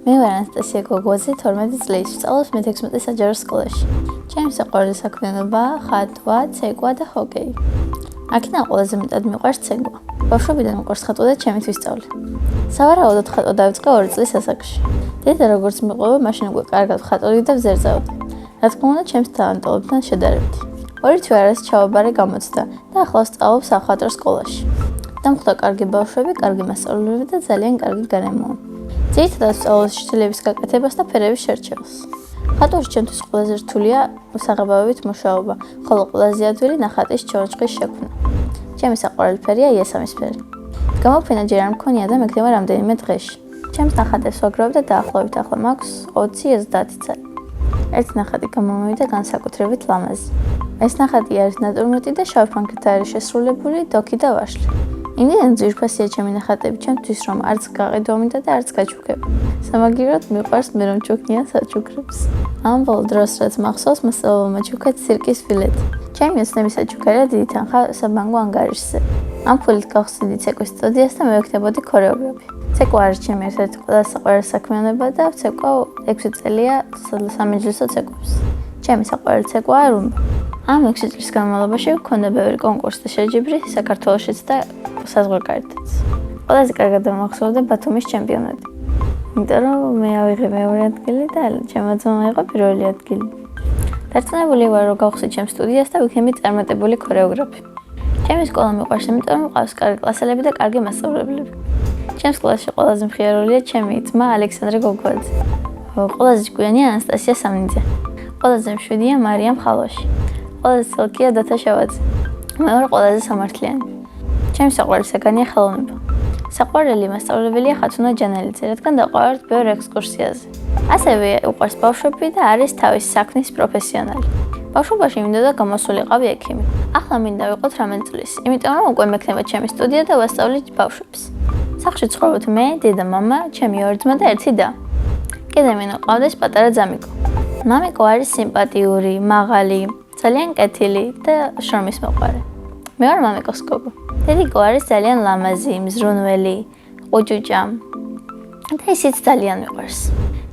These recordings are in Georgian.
მე ვარ ანასტასია გოგოძე, 12 წლის, ვსწავლობ მე-16 საჯარო სკოლაში. ჩემი საყვარელი საქმიანობაა ხატვა, ცეკვა და ჰოკეი. აქედან ყველაზე მეტად მიყვარს ცეკვა. ბავშვობიდან მიყვარს ხატვა და ჩემით ვისწავლე. სავარაუდოდ ხატვა დავიწყე 2 წლის ასაკში. დედა როგორც მიყვება, მაშინ უკვე კარგად ვხატავდი და ვზერძავდი. რა თქმა უნდა, ჩემს ტალანტობებთან შედარებით. ორი თვე არის ჩავაბარე გამოცდა და ახლა ვსწავლობ სახატვრო სკოლაში. დამხვდა კარგი ბავშვები, კარგი მასწავლებლები და ძალიან კარგი გარემოა. ძირითადად ვსწავლობ შრიფტების გაკეთებას და ფერების შერჩევას. ხატვაში ჩემთვის ყველაზე რთულია საღებავებით მუშაობა, ხოლო ყველაზე ადვილი ნახატის ჩონჩხის შექმნა. ჩემი საყვარელი ფერია იასამისფერი. გამოფენა ჯერ არ მქონია და მეკდება რამდენიმე დღეში. ჩემს ნახატებს ვაგროვებ და დაახლოებით ახლა მაქვს 20-30 წელი. ერთი ნახატი გამომივიდა განსაკუთრებით ლამაზი. ეს ნახატი არის ნატურმორტი და შავ ფანქრით არის შესრულებული დოქი და ვაშლი. იმდენად ძვირფასია ჩემი ნახატები ჩემთვის, რომ არც გაყიდვა მინდა და არც გაჩუქება. სამაგიეროდ მიყვარს მე რომ ჩუქნიან საჩუქრებს. ამ ბოლო დროს რაც მახსოვს, მასწავლებელმა ჩუქეთ ცირკის ფილეთი. ჩემი ოცნების საჩუქრია დიდი თანხა საბანკო ანგარიშზე. ამ ფილით გავხსნიდი ცეკვის სტუდიას და მე ვიქნებოდი ქორეოგრაფი. ცეკვა არის ჩემი ერთ-ერთი ყველაზე საყვარელი საქმიანობა და ვცეკვავ 6 წელია სამეჯლისო ცეკვებს. ჩემი საყვარელი ცეკვაა რუმბა. ამ 6 წლის განმავლობაში ვქონდა ბევრი კონკურსი და შეჯიბრი საქართველოშიც და საზღვარგარეთაც. ყველაზე კარგად დამახსოვრდა ბათუმის ჩემპიონატი. იმიტომ რომ მე ავიღე მეორე ადგილი და ჩემო ძმამ აიღო პირველი ადგილი. დარწმუნებული ვარ, რომ გავხსნი ჩემს სტუდიას და ვიქნები წარმატებული ქორეოგრაფი. ჩემი სკოლა მიყვარს, იმიტომ რომ მყავს კარგი კლასელები და კარგი მასწავლებლები. ჩემს კლასში ყველაზე მხიარულია ჩემი ძმა ალექსანდრე გოგოაძე. ყველაზე ჭკვიანია ანასტასია სამნიძე. ყველაზე მშვიდია მარიამ ხალვაში. ყველაზე ცალკეა დათა შავაძე. მე ვარ ყველაზე სამართლიანი. ჩემი საყვარელი საგანია ხელოვნება. საყვარელი მასწავლებელია ხათუნა ჯანელიძე, რადგან დავყავართ ბევრ ექსკურსიაზე. ასევე უყვარს ბავშვები და არის თავის საქმის პროფესიონალი. ბავშვობაში მინდოდა გამოსულიყავი ექიმი. ახლა მინდა ვიყო 18 წლის, იმიტომ რომ უკვე მექნება ჩემი სტუდია და ვასწავლით ბავშვებს. სახლში ცხოვრობთ მე, დედა, მამა, ჩემი 2 ძმა და 1 და. კიდე მინდა ყავდეს პატარა ძამიკო. მამიკო არის სიმპათიური, მაღალი, ძალიან კეთილი და შრომის მოყვარე. მე ვარ მამიკოს გოგო. დედიკო არის ძალიან ლამაზი, მზრუნველი, ყუჭუჭა და ისიც ძალიან მიყვარს.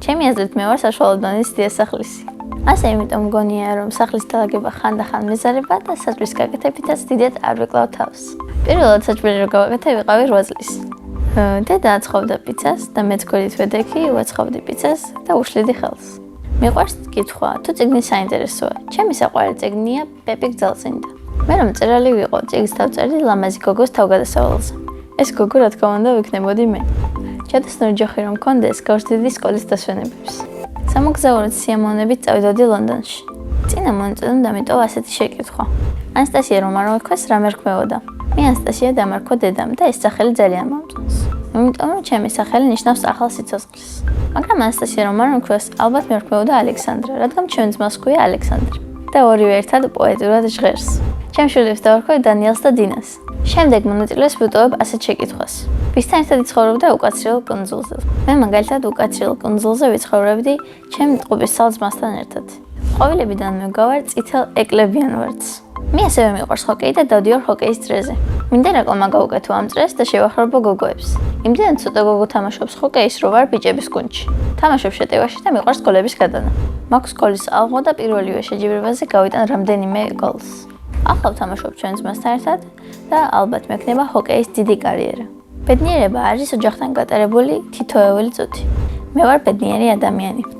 ჩემი აზრით მე ვარ საშუალო დონის დიასახლისი. ასე იმიტომ მგონია, რომ სახლის დალაგება ხანდახან მეზარება და საჭმლის გაკეთებითაც დიდად არ ვეკლავ თავს. პირველად საჭმელი რო გავაკეთე, ვიყავი 8 წლის. დედა აცხობდა პიცას და მეც გვერდით ვედექი, ვაცხავდი პიცას და უშლიდი ხელს. მიყვარს კითხვა, თუ წიგნი საინტერესოა. ჩემი საყვარელი წიგნია პეპი გძალწინდა. მე რომ მწერალი ვიყო, წიგნს დავწერდი ლამაზი გოგოს თავგადასავალზე. ეს გოგო რა თქმა უნდა ვიქნებოდი მე. ჩადოსნური ჯოხი რომ მქონდეს, გავსდიდი სკოლის დასვენებებს. სამოგზაუროდ სიამოვნებით წავიდოდი ლონდონში. წინა მონაწილემ დამიტოვა ასეთი შეკითხვა. ანასტასია რომ არ მოთქვეს, რა მერქმეოდა? მე ანასტასია დამარქვა დედამ და ეს სახელი ძალიან მომწონს. იმიტომ რომ ჩემი სახელი ნიშნავს ახალ სიცოცხლეს. მაგრამ ანასტასია რომ არ მოთქვეს, ალბათ მერქმეოდა ალექსანდრა, რადგან ჩემ ძმას ჰქვია ალექსანდრე და ორივე ერთად პოეტურად ჟღერს. ჩემ შვილებს დავარქვე დანიელს და დინას. შემდეგ მონაწილეს ვუტოვებ ასეთ შეკითხვას. ვისთან ერთად იცხოვრობდა უკაცრიელ კუნძულზე? მე მაგალითად უკაცრიელ კუნძულზე ვიცხოვრებდი ჩემ ტყუპის სალძმასთან ერთად. ყვავილებიდან მეგავარ წითელ ეკლებიან ვარდს. მე ასევე მიყვარს ჰოკეი და დავდივარ ჰოკეის წრეზე. მინდა რეკლამა გავუკეთო ამ წრეს და შევახარებო გოგოებს. იმდენად ცოტა გოგო თამაშობს ჰოკეის, რომ ვარ ბიჭების გუნდში. თამაშობ შეტევაში და მიყვარს გოლების გადანა. მაქვს სკოლის ალღო და პირველივე შეჯიბრებაზე გავიტან რამდენიმე გოლს. ახლა ვთამაშობ ჩვენ ძმასთან ერთად და ალბათ მექნება ჰოკეის დიდი კარიერა. ბედნიერება არის ოჯახთან გატარებული თითოეული წუთი. მე ვარ ბედნიერი ადამიანი.